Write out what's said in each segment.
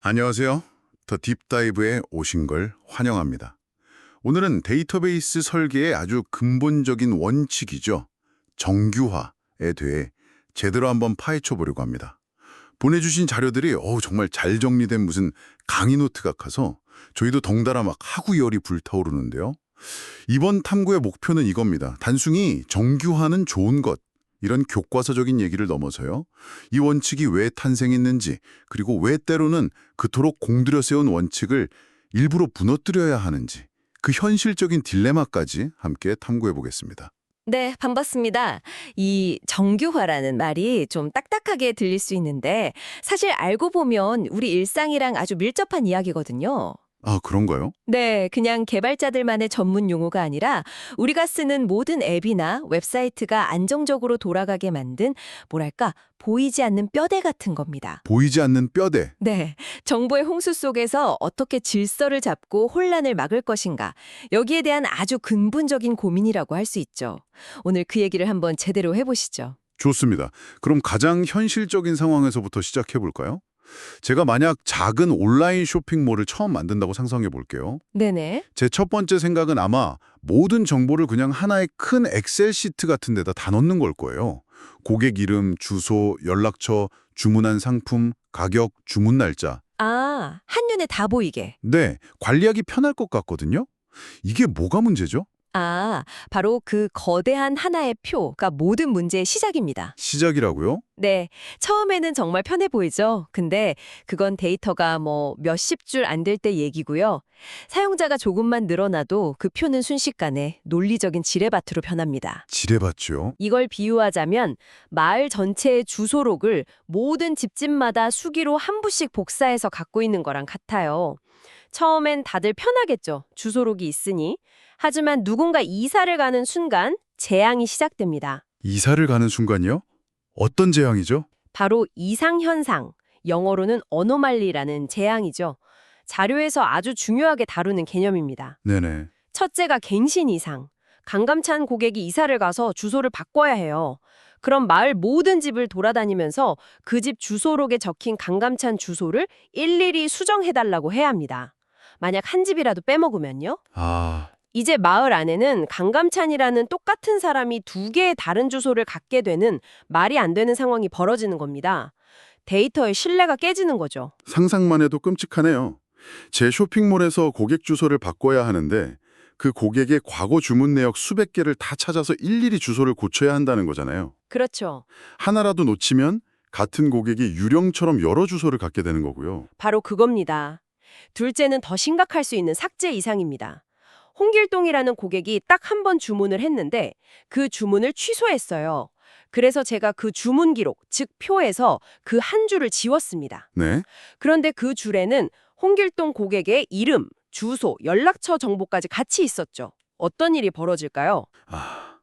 안녕하세요. 더 딥다이브에 오신 걸 환영합니다. 오늘은 데이터베이스 설계의 아주 근본적인 원칙이죠. 정규화에 대해 제대로 한번 파헤쳐 보려고 합니다. 보내주신 자료들이 정말 잘 정리된 무슨 강의 노트 같아서 저희도 덩달아 막 하구열이 불타오르는데요. 이번 탐구의 목표는 이겁니다. 단순히 정규화는 좋은 것, 이런 교과서적인 얘기를 넘어서요. 이 원칙이 왜 탄생했는지, 그리고 왜 때로는 그토록 공들여 세운 원칙을 일부러 무너뜨려야 하는지, 그 현실적인 딜레마까지 함께 탐구해 보겠습니다. 네, 반갑습니다. 이 정규화라는 말이 좀 딱딱하게 들릴 수 있는데 사실 알고 보면 우리 일상이랑 아주 밀접한 이야기거든요. 아, 그런가요? 네, 그냥 개발자들만의 전문 용어가 아니라 우리가 쓰는 모든 앱이나 웹사이트가 안정적으로 돌아가게 만든 뭐랄까 보이지 않는 뼈대 같은 겁니다. 보이지 않는 뼈대. 네, 정보의 홍수 속에서 어떻게 질서를 잡고 혼란을 막을 것인가 여기에 대한 아주 근본적인 고민이라고 할 수 있죠. 오늘 그 얘기를 한번 제대로 해보시죠. 좋습니다. 그럼 가장 현실적인 상황에서부터 시작해 볼까요? 제가 만약 작은 온라인 쇼핑몰을 처음 만든다고 상상해 볼게요. 네네. 제 첫 번째 생각은 아마 모든 정보를 그냥 하나의 큰 엑셀 시트 같은 데다 다 넣는 걸 거예요. 고객 이름, 주소, 연락처, 주문한 상품, 가격, 주문 날짜. 아, 한눈에 다 보이게. 네, 관리하기 편할 것 같거든요. 이게 뭐가 문제죠? 아, 바로 그 거대한 하나의 표가 모든 문제의 시작입니다. 시작이라고요? 네, 처음에는 정말 편해 보이죠? 근데 그건 데이터가 뭐 몇십 줄 안 될 때 얘기고요. 사용자가 조금만 늘어나도 그 표는 순식간에 논리적인 지뢰밭으로 변합니다. 지뢰봤죠. 이걸 비유하자면 마을 전체의 주소록을 모든 집집마다 수기로 한 부씩 복사해서 갖고 있는 거랑 같아요. 처음엔 다들 편하겠죠. 주소록이 있으니. 하지만 누군가 이사를 가는 순간 재앙이 시작됩니다. 이사를 가는 순간이요? 어떤 재앙이죠? 바로 이상현상, 영어로는 어노말리라는 재앙이죠. 자료에서 아주 중요하게 다루는 개념입니다. 네네. 첫째가 갱신 이상. 강감찬 고객이 이사를 가서 주소를 바꿔야 해요. 그럼 마을 모든 집을 돌아다니면서 그 집 주소록에 적힌 강감찬 주소를 일일이 수정해달라고 해야 합니다. 만약 한 집이라도 빼먹으면요? 아, 이제 마을 안에는 강감찬이라는 똑같은 사람이 두 개의 다른 주소를 갖게 되는 말이 안 되는 상황이 벌어지는 겁니다. 데이터의 신뢰가 깨지는 거죠. 상상만 해도 끔찍하네요. 제 쇼핑몰에서 고객 주소를 바꿔야 하는데 그 고객의 과거 주문 내역 수백 개를 다 찾아서 일일이 주소를 고쳐야 한다는 거잖아요. 그렇죠. 하나라도 놓치면 같은 고객이 유령처럼 여러 주소를 갖게 되는 거고요. 바로 그겁니다. 둘째는 더 심각할 수 있는 삭제 이상입니다. 홍길동이라는 고객이 딱 한 번 주문을 했는데 그 주문을 취소했어요. 그래서 제가 그 주문 기록, 즉 표에서 그 한 줄을 지웠습니다. 네. 그런데 그 줄에는 홍길동 고객의 이름, 주소, 연락처 정보까지 같이 있었죠. 어떤 일이 벌어질까요? 아,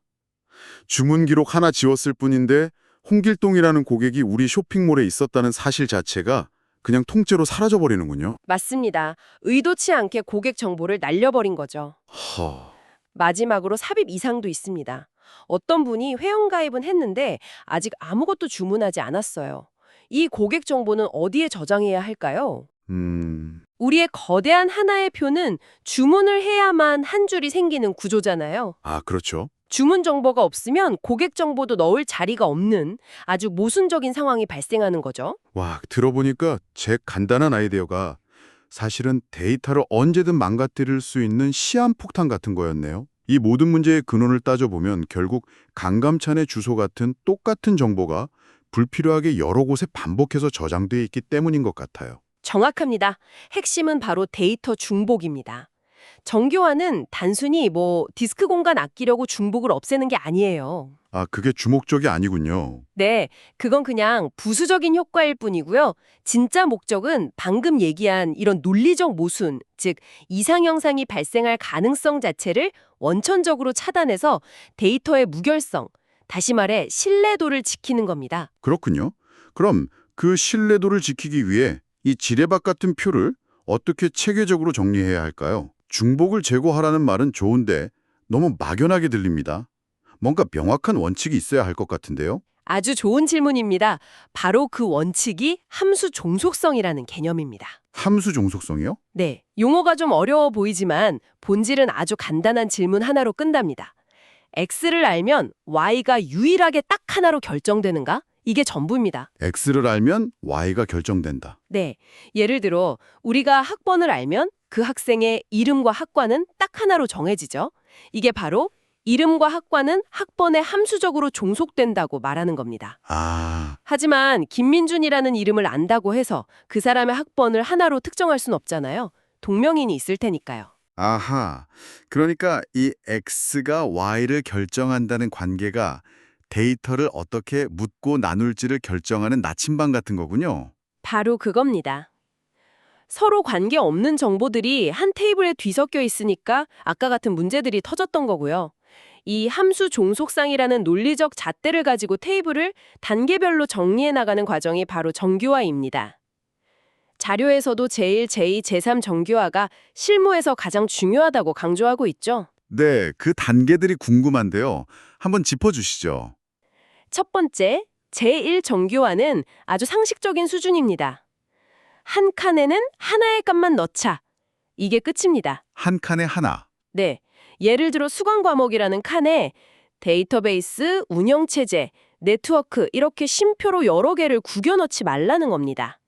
주문 기록 하나 지웠을 뿐인데 홍길동이라는 고객이 우리 쇼핑몰에 있었다는 사실 자체가 그냥 통째로 사라져버리는군요. 맞습니다. 의도치 않게 고객 정보를 날려버린 거죠. 허... 마지막으로 삽입 이상도 있습니다. 어떤 분이 회원가입은 했는데 아직 아무것도 주문하지 않았어요. 이 고객 정보는 어디에 저장해야 할까요? 우리의 거대한 하나의 표는 주문을 해야만 한 줄이 생기는 구조잖아요. 아, 그렇죠. 주문 정보가 없으면 고객 정보도 넣을 자리가 없는 아주 모순적인 상황이 발생하는 거죠. 와, 들어보니까 제 간단한 아이디어가 사실은 데이터를 언제든 망가뜨릴 수 있는 시한폭탄 같은 거였네요. 이 모든 문제의 근원을 따져보면 결국 강감찬의 주소 같은 똑같은 정보가 불필요하게 여러 곳에 반복해서 저장돼 있기 때문인 것 같아요. 정확합니다. 핵심은 바로 데이터 중복입니다. 정교화는 단순히 디스크 공간 아끼려고 중복을 없애는 게 아니에요. 아, 그게 주목적이 아니군요. 네, 그건 그냥 부수적인 효과일 뿐이고요. 진짜 목적은 방금 얘기한 이런 논리적 모순, 즉 이상형상이 발생할 가능성 자체를 원천적으로 차단해서 데이터의 무결성, 다시 말해 신뢰도를 지키는 겁니다. 그렇군요. 그럼 그 신뢰도를 지키기 위해 이 지뢰밭 같은 표를 어떻게 체계적으로 정리해야 할까요? 중복을 제거하라는 말은 좋은데 너무 막연하게 들립니다. 뭔가 명확한 원칙이 있어야 할 것 같은데요. 아주 좋은 질문입니다. 바로 그 원칙이 함수 종속성이라는 개념입니다. 함수 종속성이요? 네, 용어가 좀 어려워 보이지만 본질은 아주 간단한 질문 하나로 끝납니다. x를 알면 y가 유일하게 딱 하나로 결정되는가? 이게 전부입니다. X를 알면 Y가 결정된다. 네, 예를 들어 우리가 학번을 알면 그 학생의 이름과 학과는 딱 하나로 정해지죠. 이게 바로 이름과 학과는 학번에 함수적으로 종속된다고 말하는 겁니다. 아, 하지만 김민준이라는 이름을 안다고 해서 그 사람의 학번을 하나로 특정할 순 없잖아요. 동명이인이 있을 테니까요. 아하. 그러니까 이 X가 Y를 결정한다는 관계가 데이터를 어떻게 묻고 나눌지를 결정하는 나침반 같은 거군요. 바로 그겁니다. 서로 관계없는 정보들이 한 테이블에 뒤섞여 있으니까 아까 같은 문제들이 터졌던 거고요. 이 함수 종속상이라는 논리적 잣대를 가지고 테이블을 단계별로 정리해 나가는 과정이 바로 정규화입니다. 자료에서도 제1, 제2, 제3 정규화가 실무에서 가장 중요하다고 강조하고 있죠. 네, 그 단계들이 궁금한데요. 한번 짚어주시죠. 첫 번째, 제1 정규화는 아주 상식적인 수준입니다. 한 칸에는 하나의 값만 넣자. 이게 끝입니다. 한 칸에 하나. 네, 예를 들어 수강 과목이라는 칸에 데이터베이스, 운영체제, 네트워크 이렇게 쉼표로 여러 개를 구겨 넣지 말라는 겁니다.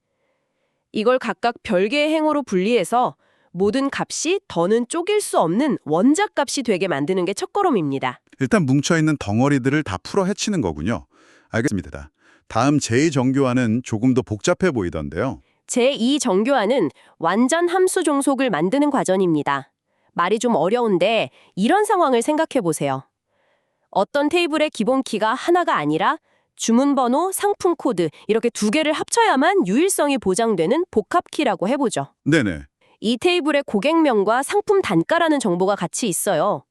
이걸 각각 별개의 행으로 분리해서 모든 값이 더는 쪼갤 수 없는 원작 값이 되게 만드는 게 첫걸음입니다. 일단 뭉쳐있는 덩어리들을 다 풀어 헤치는 거군요. 알겠습니다. 다음 제2정교화는 조금 더 복잡해 보이던데요. 제2 정교화는 완전 함수 종속을 만드는 과정입니다. 말이 좀 어려운데 이런 상황을 생각해 보세요. 어떤 테이블의 기본 키가 하나가 아니라 주문 번호, 상품 코드 이렇게 두 개를 합쳐야만 유일성이 보장되는 복합키라고 해보죠. 네네. 이 테이블에 고객명과 상품 단가라는 정보가 같이 있어요.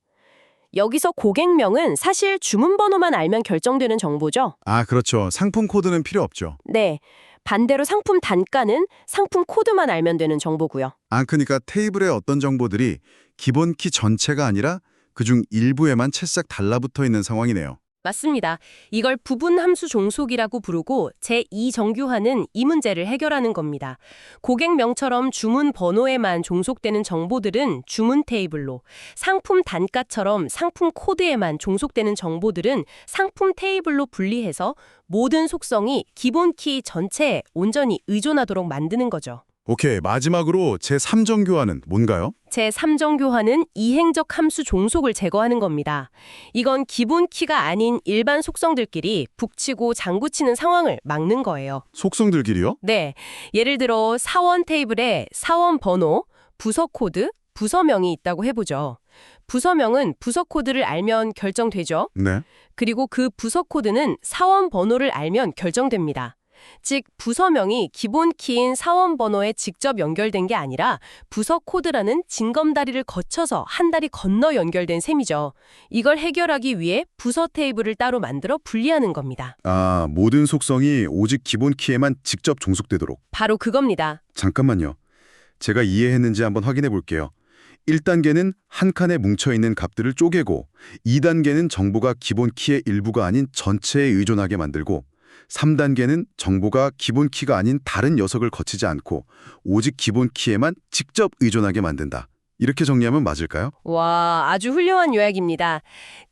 여기서 고객명은 사실 주문 번호만 알면 결정되는 정보죠. 아, 그렇죠. 상품 코드는 필요 없죠. 네. 반대로 상품 단가는 상품 코드만 알면 되는 정보고요. 아, 그러니까 테이블의 어떤 정보들이 기본 키 전체가 아니라 그중 일부에만 채싹 달라붙어 있는 상황이네요. 맞습니다. 이걸 부분 함수 종속이라고 부르고 제2 정규화는 이 문제를 해결하는 겁니다. 고객명처럼 주문 번호에만 종속되는 정보들은 주문 테이블로, 상품 단가처럼 상품 코드에만 종속되는 정보들은 상품 테이블로 분리해서 모든 속성이 기본 키 전체에 온전히 의존하도록 만드는 거죠. 오케이, 마지막으로 제3정교화는 뭔가요? 제3정교화는 이행적 함수 종속을 제거하는 겁니다. 이건 기본 키가 아닌 일반 속성들끼리 북치고 장구치는 상황을 막는 거예요. 속성들끼리요? 네, 예를 들어 사원 테이블에 사원 번호, 부서 코드, 부서명이 있다고 해보죠. 부서명은 부서 코드를 알면 결정되죠. 네. 그리고 그 부서 코드는 사원 번호를 알면 결정됩니다. 즉 부서명이 기본 키인 사원 번호에 직접 연결된 게 아니라 부서 코드라는 징검다리를 거쳐서 한 다리 건너 연결된 셈이죠. 이걸 해결하기 위해 부서 테이블을 따로 만들어 분리하는 겁니다. 아, 모든 속성이 오직 기본 키에만 직접 종속되도록. 바로 그겁니다. 잠깐만요. 제가 이해했는지 한번 확인해 볼게요. 1단계는 한 칸에 뭉쳐있는 값들을 쪼개고 2단계는 정보가 기본 키의 일부가 아닌 전체에 의존하게 만들고 3단계는 정보가 기본 키가 아닌 다른 녀석을 거치지 않고 오직 기본 키에만 직접 의존하게 만든다. 이렇게 정리하면 맞을까요? 와, 아주 훌륭한 요약입니다.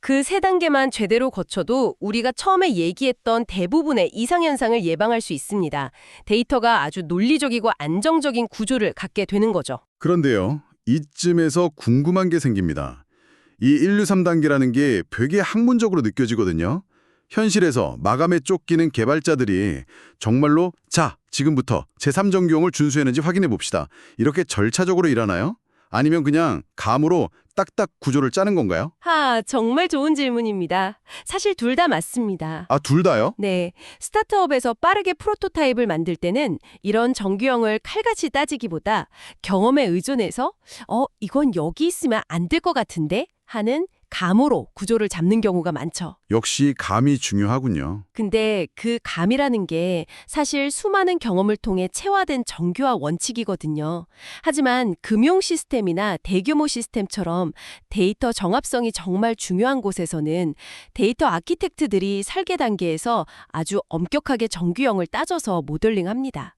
그 세 단계만 제대로 거쳐도 우리가 처음에 얘기했던 대부분의 이상현상을 예방할 수 있습니다. 데이터가 아주 논리적이고 안정적인 구조를 갖게 되는 거죠. 그런데요. 이쯤에서 궁금한 게 생깁니다. 이 1, 2, 3단계라는 게 되게 학문적으로 느껴지거든요. 현실에서 마감에 쫓기는 개발자들이 정말로 자, 지금부터 제3정규형을 준수했는지 확인해 봅시다. 이렇게 절차적으로 일하나요? 아니면 그냥 감으로 딱딱 구조를 짜는 건가요? 정말 좋은 질문입니다. 사실 둘 다 맞습니다. 아, 둘 다요? 네, 스타트업에서 빠르게 프로토타입을 만들 때는 이런 정규형을 칼같이 따지기보다 경험에 의존해서 이건 여기 있으면 안 될 것 같은데? 하는 감으로 구조를 잡는 경우가 많죠. 역시 감이 중요하군요. 근데 그 감이라는 게 사실 수많은 경험을 통해 체화된 정교화 원칙이거든요. 하지만 금융 시스템이나 대규모 시스템처럼 데이터 정합성이 정말 중요한 곳에서는 데이터 아키텍트들이 설계 단계에서 아주 엄격하게 정규형을 따져서 모델링합니다.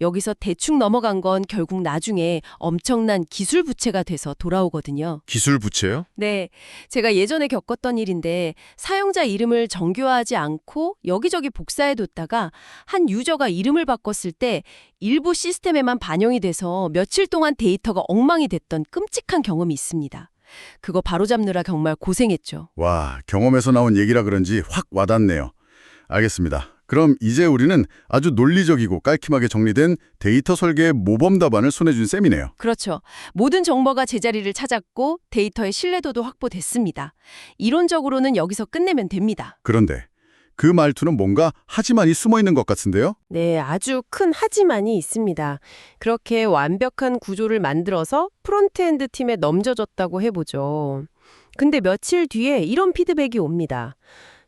여기서 대충 넘어간 건 결국 나중에 엄청난 기술 부채가 돼서 돌아오거든요. 기술 부채요? 네, 제가 예전에 겪었던 일인데 사용자 이름을 정교화하지 않고 여기저기 복사해뒀다가 한 유저가 이름을 바꿨을 때 일부 시스템에만 반영이 돼서 며칠 동안 데이터가 엉망이 됐던 끔찍한 경험이 있습니다. 그거 바로잡느라 정말 고생했죠. 와, 경험에서 나온 얘기라 그런지 확 와닿네요. 알겠습니다. 그럼 이제 우리는 아주 논리적이고 깔끔하게 정리된 데이터 설계의 모범 답안을 손에 준 셈이네요. 그렇죠. 모든 정보가 제자리를 찾았고 데이터의 신뢰도도 확보됐습니다. 이론적으로는 여기서 끝내면 됩니다. 그런데 그 말투는 뭔가 하지만이 숨어 있는 것 같은데요? 네, 아주 큰 하지만이 있습니다. 그렇게 완벽한 구조를 만들어서 프론트엔드 팀에 넘겨줬다고 해보죠. 근데 며칠 뒤에 이런 피드백이 옵니다.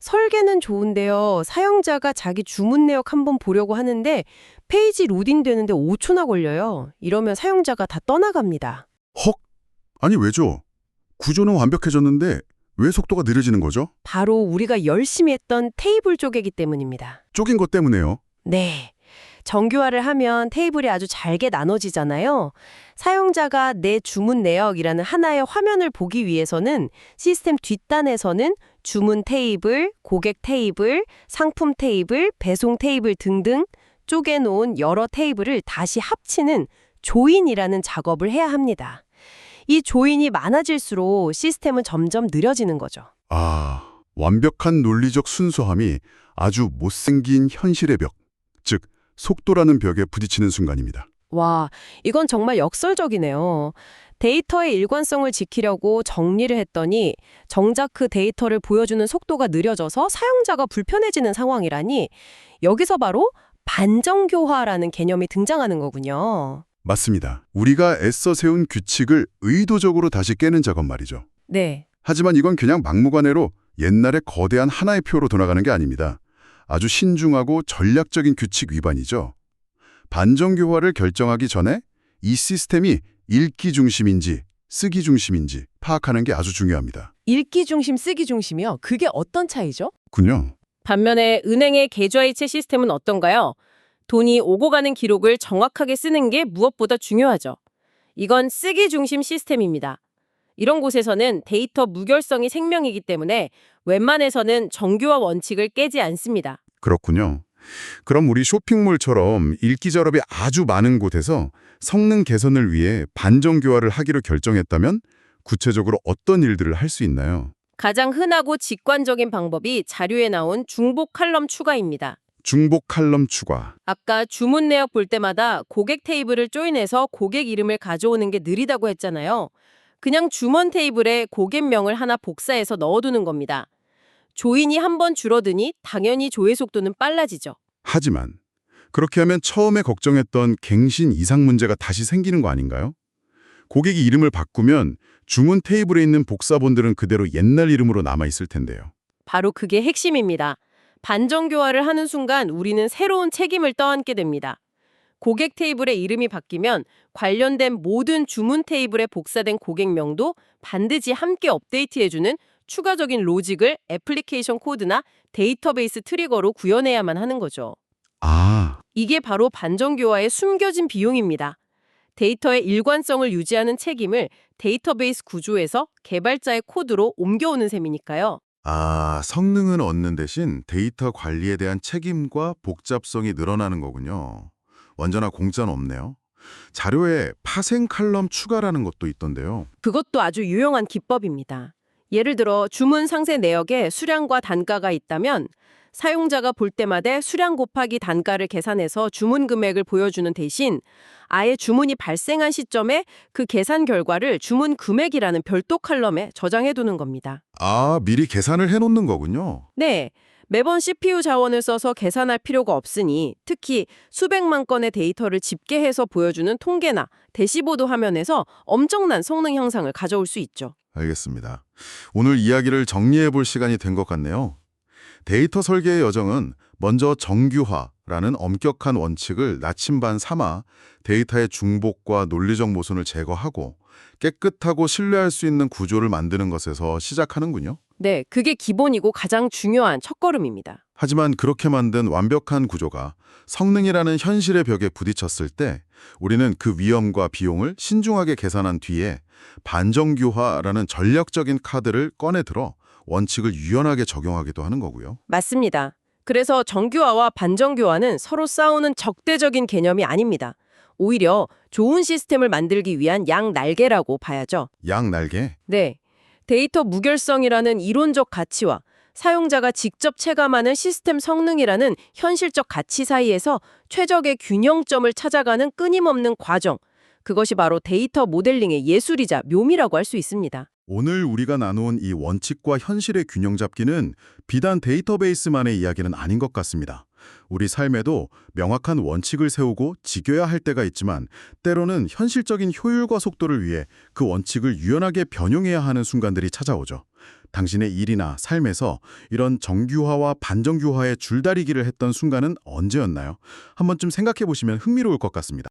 설계는 좋은데요. 사용자가 자기 주문 내역 한번 보려고 하는데 페이지 로딩되는데 5초나 걸려요. 이러면 사용자가 다 떠나갑니다. 헉? 아니 왜죠? 구조는 완벽해졌는데 왜 속도가 느려지는 거죠? 바로 우리가 열심히 했던 테이블 쪼개기 때문입니다. 쪼긴 것 때문에요. 네. 정교화를 하면 테이블이 아주 잘게 나눠지잖아요. 사용자가 내 주문 내역이라는 하나의 화면을 보기 위해서는 시스템 뒷단에서는 주문 테이블, 고객 테이블, 상품 테이블, 배송 테이블 등등 쪼개놓은 여러 테이블을 다시 합치는 조인이라는 작업을 해야 합니다. 이 조인이 많아질수록 시스템은 점점 느려지는 거죠. 아, 완벽한 논리적 순수함이 아주 못생긴 현실의 벽, 즉 속도라는 벽에 부딪히는 순간입니다. 와, 이건 정말 역설적이네요. 데이터의 일관성을 지키려고 정리를 했더니 정작 그 데이터를 보여주는 속도가 느려져서 사용자가 불편해지는 상황이라니 여기서 바로 반정교화라는 개념이 등장하는 거군요. 맞습니다. 우리가 애써 세운 규칙을 의도적으로 다시 깨는 작업 말이죠. 네. 하지만 이건 그냥 막무가내로 옛날의 거대한 하나의 표로 돌아가는 게 아닙니다. 아주 신중하고 전략적인 규칙 위반이죠. 반정교화를 결정하기 전에 이 시스템이 읽기 중심인지 쓰기 중심인지 파악하는 게 아주 중요합니다. 읽기 중심, 쓰기 중심이요? 그게 어떤 차이죠? 군요. 반면에 은행의 계좌이체 시스템은 어떤가요? 돈이 오고 가는 기록을 정확하게 쓰는 게 무엇보다 중요하죠. 이건 쓰기 중심 시스템입니다. 이런 곳에서는 데이터 무결성이 생명이기 때문에 웬만해서는 정교화 원칙을 깨지 않습니다. 그렇군요. 그럼 우리 쇼핑몰처럼 읽기 작업이 아주 많은 곳에서 성능 개선을 위해 반정교화를 하기로 결정했다면 구체적으로 어떤 일들을 할 수 있나요? 가장 흔하고 직관적인 방법이 자료에 나온 중복 칼럼 추가입니다. 중복 칼럼 추가. 아까 주문 내역 볼 때마다 고객 테이블을 조인해서 고객 이름을 가져오는 게 느리다고 했잖아요. 그냥 주문 테이블에 고객명을 하나 복사해서 넣어두는 겁니다. 조인이 한 번 줄어드니 당연히 조회 속도는 빨라지죠. 하지만 그렇게 하면 처음에 걱정했던 갱신 이상 문제가 다시 생기는 거 아닌가요? 고객이 이름을 바꾸면 주문 테이블에 있는 복사본들은 그대로 옛날 이름으로 남아있을 텐데요. 바로 그게 핵심입니다. 반정교화를 하는 순간 우리는 새로운 책임을 떠안게 됩니다. 고객 테이블의 이름이 바뀌면 관련된 모든 주문 테이블에 복사된 고객명도 반드시 함께 업데이트해주는 추가적인 로직을 애플리케이션 코드나 데이터베이스 트리거로 구현해야만 하는 거죠. 아, 이게 바로 반정교화의 숨겨진 비용입니다. 데이터의 일관성을 유지하는 책임을 데이터베이스 구조에서 개발자의 코드로 옮겨오는 셈이니까요. 성능은 얻는 대신 데이터 관리에 대한 책임과 복잡성이 늘어나는 거군요. 완전한 공짜는 없네요. 자료에 파생 칼럼 추가라는 것도 있던데요. 그것도 아주 유용한 기법입니다. 예를 들어 주문 상세 내역에 수량과 단가가 있다면 사용자가 볼 때마다 수량 곱하기 단가를 계산해서 주문 금액을 보여주는 대신 아예 주문이 발생한 시점에 그 계산 결과를 주문 금액이라는 별도 칼럼에 저장해두는 겁니다. 아, 미리 계산을 해놓는 거군요. 네, 매번 CPU 자원을 써서 계산할 필요가 없으니 특히 수백만 건의 데이터를 집계해서 보여주는 통계나 대시보드 화면에서 엄청난 성능 향상을 가져올 수 있죠. 알겠습니다. 오늘 이야기를 정리해 볼 시간이 된 것 같네요. 데이터 설계의 여정은 먼저 정규화라는 엄격한 원칙을 나침반 삼아 데이터의 중복과 논리적 모순을 제거하고 깨끗하고 신뢰할 수 있는 구조를 만드는 것에서 시작하는군요. 네, 그게 기본이고 가장 중요한 첫걸음입니다. 하지만 그렇게 만든 완벽한 구조가 성능이라는 현실의 벽에 부딪혔을 때 우리는 그 위험과 비용을 신중하게 계산한 뒤에 반정규화라는 전략적인 카드를 꺼내들어 원칙을 유연하게 적용하기도 하는 거고요. 맞습니다. 그래서 정규화와 반정규화는 서로 싸우는 적대적인 개념이 아닙니다. 오히려 좋은 시스템을 만들기 위한 양날개라고 봐야죠. 양날개? 네. 데이터 무결성이라는 이론적 가치와 사용자가 직접 체감하는 시스템 성능이라는 현실적 가치 사이에서 최적의 균형점을 찾아가는 끊임없는 과정. 그것이 바로 데이터 모델링의 예술이자 묘미라고 할 수 있습니다. 오늘 우리가 나누은 이 원칙과 현실의 균형 잡기는 비단 데이터베이스만의 이야기는 아닌 것 같습니다. 우리 삶에도 명확한 원칙을 세우고 지켜야 할 때가 있지만 때로는 현실적인 효율과 속도를 위해 그 원칙을 유연하게 변형해야 하는 순간들이 찾아오죠. 당신의 일이나 삶에서 이런 정규화와 반정규화의 줄다리기를 했던 순간은 언제였나요? 한 번쯤 생각해 보시면 흥미로울 것 같습니다.